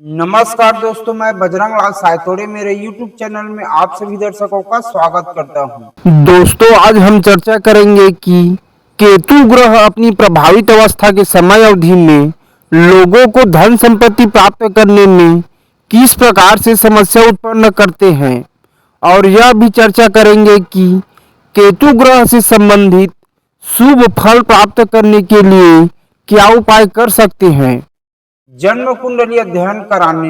नमस्कार दोस्तों, मैं बजरंग लाल सायतोड़े मेरे YouTube चैनल में आप सभी दर्शकों का स्वागत करता हूं। दोस्तों, आज हम चर्चा करेंगे कि केतु ग्रह अपनी प्रभावित अवस्था के समय अवधि में लोगों को धन संपत्ति प्राप्त करने में किस प्रकार से समस्या उत्पन्न करते हैं और यह भी चर्चा करेंगे कि केतु ग्रह से संबंधित शुभ फल प्राप्त करने के लिए क्या उपाय कर सकते हैं। जन्म कुंडली अध्ययन कराने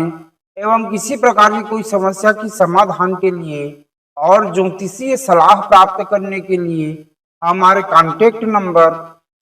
एवं किसी प्रकार की कोई समस्या की समाधान के लिए और ज्योतिषीय सलाह प्राप्त करने के लिए हमारे कॉन्टेक्ट नंबर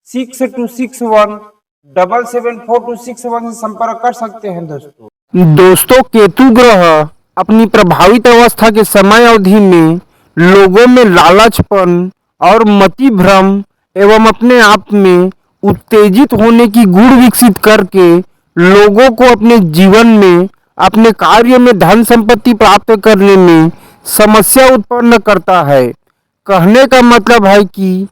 6261774261 से संपर्क कर सकते हैं। दोस्तों, केतु ग्रह अपनी प्रभावित अवस्था के समय अवधि में लोगों में लालचपन और मति भ्रम एवं अपने आप में उत्तेजित होने की गुण विकसित करके लोगों को अपने जीवन में अपने कार्य में धन संपत्ति प्राप्त करने में समस्या उत्पन्न करता है। कहने का मतलब है कि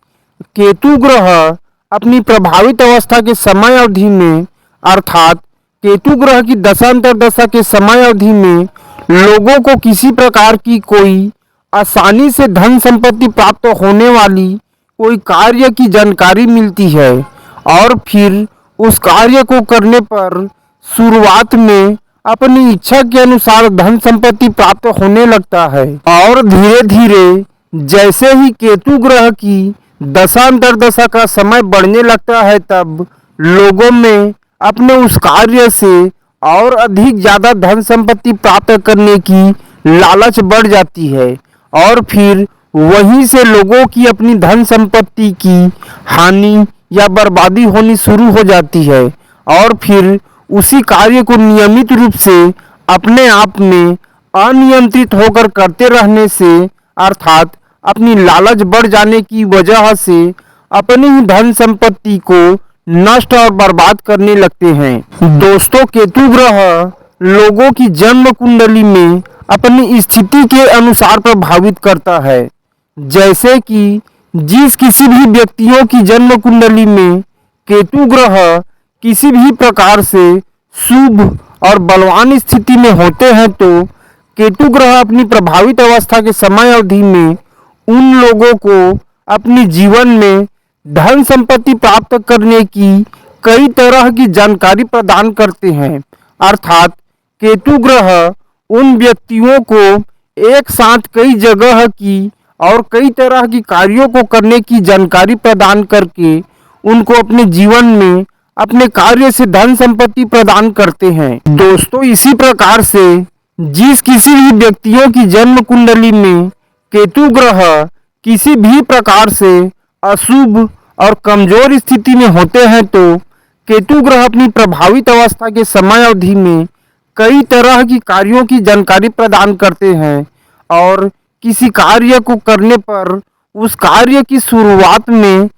केतु ग्रह अपनी प्रभावित अवस्था के समय अवधि में अर्थात केतु ग्रह की दशांतरदशा के समय अवधि में लोगों को किसी प्रकार की कोई आसानी से धन संपत्ति प्राप्त होने वाली कोई कार्य की जानकारी मिलती है और फिर उस कार्य को करने पर शुरुआत में अपनी इच्छा के अनुसार धन संपत्ति प्राप्त होने लगता है और धीरे धीरे जैसे ही केतु ग्रह की दशांतरदशा का समय बढ़ने लगता है तब लोगों में अपने उस कार्य से और अधिक ज्यादा धन संपत्ति प्राप्त करने की लालच बढ़ जाती है और फिर वहीं से लोगों की अपनी धन संपत्ति की हानि या बर्बादी होनी शुरू हो जाती है और फिर उसी कार्य को नियमित रूप से अपने आप में अनियंत्रित होकर करते रहने से अर्थात अपनी लालच बढ़ जाने की वजह से अपनी ही धन संपत्ति को नष्ट और बर्बाद करने लगते हैं। दोस्तों, केतु ग्रह लोगों की जन्म कुंडली में अपनी स्थिति के अनुसार प्रभावित करता है। जैसे कि जिस किसी भी व्यक्तियों की जन्म कुंडली में केतु ग्रह किसी भी प्रकार से शुभ और बलवान स्थिति में होते हैं तो केतु ग्रह अपनी प्रभावित अवस्था के समय अवधि में उन लोगों को अपनी जीवन में धन संपत्ति प्राप्त करने की कई तरह की जानकारी प्रदान करते हैं। अर्थात केतु ग्रह उन व्यक्तियों को एक साथ कई जगह की और कई तरह की कार्यों को करने की जानकारी प्रदान करके उनको अपने जीवन में अपने कार्य से धन संपत्ति प्रदान करते हैं। दोस्तों, इसी प्रकार से जिस किसी भी व्यक्तियों की जन्म कुंडली में केतु ग्रह किसी भी प्रकार से अशुभ और कमजोर स्थिति में होते हैं तो केतु ग्रह अपनी प्रभावित अवस्था के समय अवधि में कई तरह की कार्यों की जानकारी प्रदान करते हैं और किसी कार्य को करने पर उस कार्य की शुरुआत में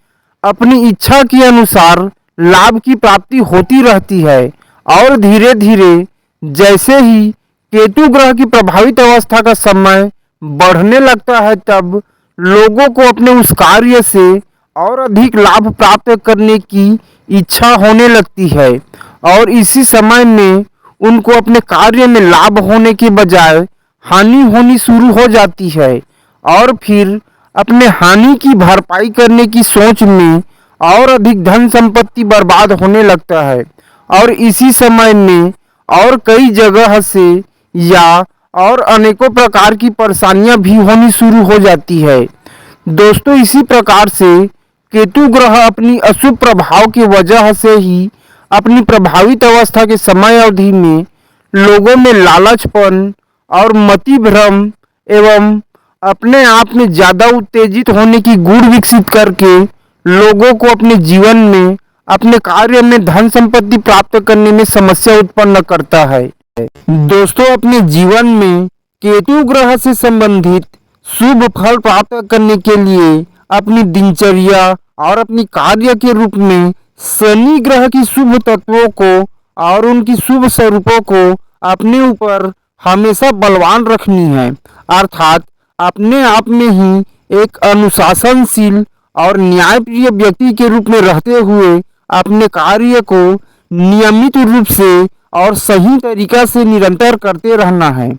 अपनी इच्छा के अनुसार लाभ की प्राप्ति होती रहती है और धीरे धीरे जैसे ही केतु ग्रह की प्रभावित अवस्था का समय बढ़ने लगता है तब लोगों को अपने उस कार्य से और अधिक लाभ प्राप्त करने की इच्छा होने लगती है और इसी समय में उनको अपने कार्य में लाभ होने के बजाय हानि होनी शुरू हो जाती है और फिर अपने हानि की भरपाई करने की सोच में और अधिक धन संपत्ति बर्बाद होने लगता है और इसी समय में और कई जगह से या और अनेकों प्रकार की परेशानियां भी होनी शुरू हो जाती है। दोस्तों, इसी प्रकार से केतु ग्रह अपनी अशुभ प्रभाव की वजह से ही अपनी प्रभावित अवस्था के समय अवधि में लोगों में लालचपन और मति भ्रम एवं अपने आप में ज्यादा उत्तेजित होने की गुण विकसित करके लोगों को अपने जीवन में अपने कार्य में धन संपत्ति प्राप्त करने में समस्या उत्पन्न करता है। दोस्तों, अपने जीवन में केतु ग्रह से संबंधित शुभ फल प्राप्त करने के लिए अपनी दिनचर्या और अपनी कार्य के रूप में शनि ग्रह की शुभ तत्वों को और उनकी शुभ स्वरूपों को अपने ऊपर हमेशा बलवान रखनी है। अर्थात अपने आप में ही एक अनुशासनशील और न्यायप्रिय व्यक्ति के रूप में रहते हुए अपने कार्य को नियमित रूप से और सही तरीका से निरंतर करते रहना है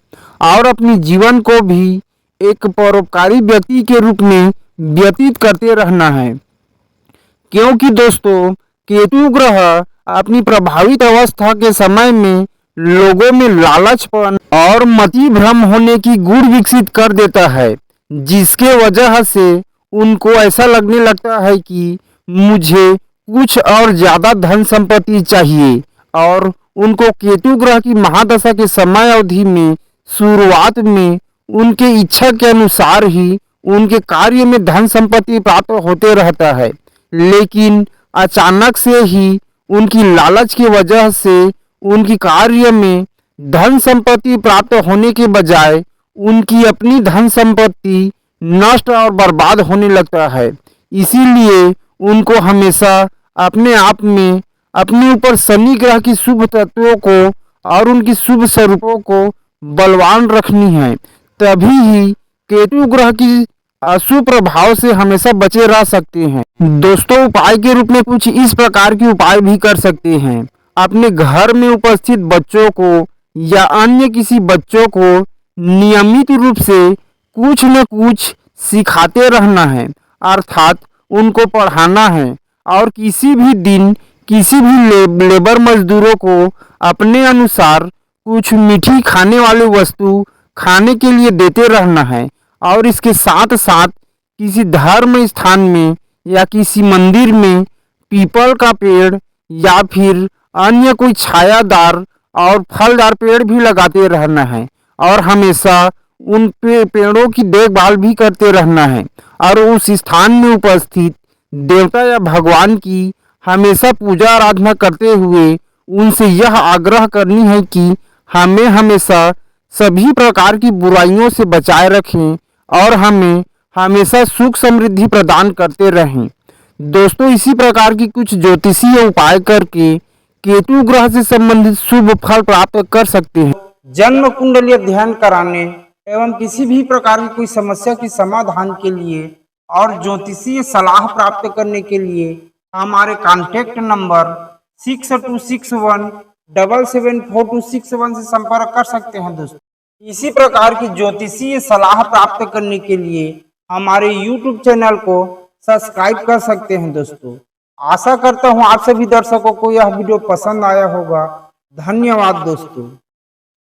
और अपनी जीवन को भी एक परोपकारी व्यक्ति के रूप में व्यतीत करते रहना है। क्योंकि दोस्तों केतु ग्रह अपनी प्रभावित अवस्था के समय में लोगों में लालचपन और मति भ्रम होने की गुण विकसित कर देता है, जिसके वजह से उनको ऐसा लगने लगता है कि मुझे कुछ और ज्यादा धन संपत्ति चाहिए और उनको केतु ग्रह की महादशा के समय अवधि में शुरुआत में उनके इच्छा के अनुसार ही उनके कार्य में धन संपत्ति प्राप्त होते रहता है, लेकिन अचानक से ही उनकी लालच की वजह से उनकी कार्य में धन संपत्ति प्राप्त होने के बजाय उनकी अपनी धन संपत्ति नष्ट और बर्बाद होने लगता है। इसीलिए उनको हमेशा अपने आप में अपने ऊपर शनि ग्रह की शुभ तत्वों को और उनकी शुभ स्वरूपों को बलवान रखनी है, तभी ही केतु ग्रह की अशुभ प्रभाव से हमेशा बचे रह सकते हैं। दोस्तों उपाय के रूप में कुछ इस प्रकार के उपाय भी कर सकते हैं। अपने घर में उपस्थित बच्चों को या अन्य किसी बच्चों को नियमित रूप से कुछ न कुछ सिखाते रहना है, अर्थात उनको पढ़ाना है और किसी भी दिन किसी भी लेबर मजदूरों को अपने अनुसार कुछ मीठी खाने वाली वस्तु खाने के लिए देते रहना है और इसके साथ साथ किसी धर्म स्थान में या किसी मंदिर में पीपल का पेड़ या फिर अन्य कोई छायादार और फलदार पेड़ भी लगाते रहना है और हमेशा उन पेड़ों की देखभाल भी करते रहना है और उस स्थान में उपस्थित देवता या भगवान की हमेशा पूजा आराधना करते हुए उनसे यह आग्रह करनी है कि हमें हमेशा सभी प्रकार की बुराइयों से बचाए रखें और हमें हमेशा सुख समृद्धि प्रदान करते रहें। दोस्तों इसी प्रकार की कुछ ज्योतिषीय उपाय करके केतु ग्रह से संबंधित शुभ फल प्राप्त कर सकते हैं। जन्म कुंडली अध्ययन कराने एवं किसी भी प्रकार की कोई समस्या के समाधान के लिए और ज्योतिषीय सलाह प्राप्त करने के लिए हमारे कांटेक्ट नंबर 6261774261 से संपर्क कर सकते हैं। दोस्तों इसी प्रकार की ज्योतिषीय सलाह प्राप्त करने के लिए हमारे YouTube चैनल को सब्सक्राइब कर सकते हैं। दोस्तों आशा करता हूँ आप सभी दर्शकों को यह वीडियो पसंद आया होगा। धन्यवाद दोस्तों।